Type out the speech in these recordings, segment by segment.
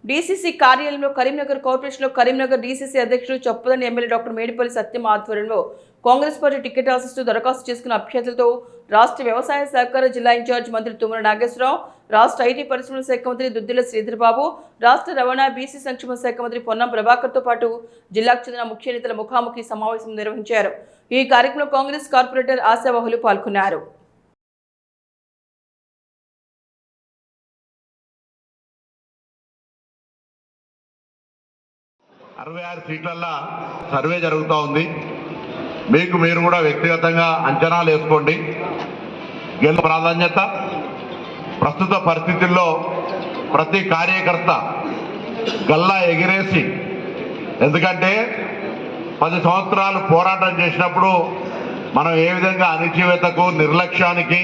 DCC కార్యాలయంలో కరీంనగర్ కార్పొరేషన్లో Karimnagar DCC అధ్యక్షుడు చొప్పదని ఎమ్మెల్యే డాక్టర్ మేడిపల్లి సత్యం ఆధ్వర్యంలో కాంగ్రెస్ పార్టీ టికెట్ ఆశిస్తూ దరఖాస్తు చేసుకున్న అభ్యర్థులతో రాష్ట్ర వ్యవసాయ సహకార జిల్లా ఇన్ఛార్జ్ మంత్రి తుమ్మల నాగేశ్వరరావు, రాష్ట్ర ఐటీ పరిశ్రమల శాఖ మంత్రి దుద్దిల శ్రీధర్బాబు, రాష్ట్ర రవాణా బీసీ సంక్షేమ శాఖ మంత్రి పొన్నం ప్రభాకర్తో పాటు జిల్లాకు చెందిన ముఖ్య నేతల ముఖాముఖి సమావేశం నిర్వహించారు. ఈ కార్యక్రమంలో కాంగ్రెస్ కార్పొరేటర్ ఆశావాహులు పాల్గొన్నారు. సీట్లల్లో సర్వే జరుగుతూ ఉంది. మీరు కూడా వ్యక్తిగతంగా అంచనాలు వేసుకోండి. గెలుపు ప్రాధాన్యత ప్రస్తుత పరిస్థితుల్లో ప్రతి కార్యకర్త గల్లా ఎగిరేసి, ఎందుకంటే 10 సంవత్సరాలు పోరాటం చేసినప్పుడు మనం ఏ విధంగా అణచివేతకు, నిర్లక్ష్యానికి,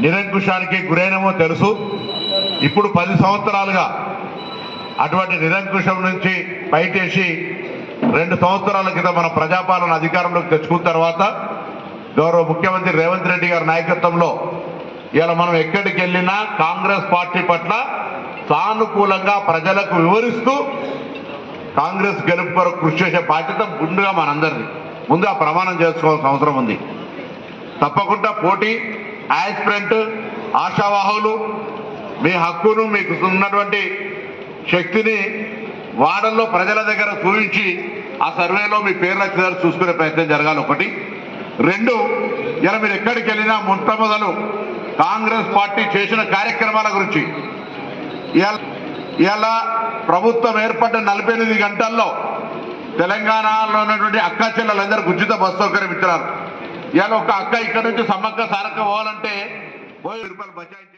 నిరంకుశానికి గురైనమో తెలుసు. ఇప్పుడు 10 సంవత్సరాలుగా అటువంటి నిరంకుశం నుంచి బయటేసి 2 సంవత్సరాల క్రితం మన ప్రజాపాలన అధికారంలోకి తెచ్చుకున్న తర్వాత గౌరవ ముఖ్యమంత్రి రేవంత్ రెడ్డి గారి నాయకత్వంలో ఇలా మనం ఎక్కడికి వెళ్ళినా కాంగ్రెస్ పార్టీ పట్ల సానుకూలంగా ప్రజలకు వివరిస్తూ కాంగ్రెస్ గెలుపు కొరకు కృషి చేసే బాధ్యత ముందుగా మనందరిది. ముందుగా ప్రమాణం చేసుకోవాల్సిన అవసరం ఉంది. తప్పకుండా పోటీ, యాస్పిరెంట్, ఆశావాహులు మీ హక్కును, మీకు ఉన్నటువంటి శక్తిని వాడల్లో ప్రజల దగ్గర చూపించి ఆ సర్వేలో మీ పేర్ల చివరి చూసుకునే ప్రయత్నం జరగాలి. 1. 2, ఇలా మీరు ఎక్కడికి వెళ్ళినా మొట్టమొదలు కాంగ్రెస్ పార్టీ చేసిన కార్యక్రమాల గురించి, ఇలా ప్రభుత్వం ఏర్పడిన 48 గంటల్లో తెలంగాణలో ఉన్నటువంటి అక్క చెల్లెలందరికీ ఉచిత బస్ సౌకర్యం ఇచ్చినారు. ఇలా ఒక అక్క ఇక్కడ నుంచి సమ్మక్క సారక్క పోవాలంటే 1000 రూపాయలు బచాయించారు.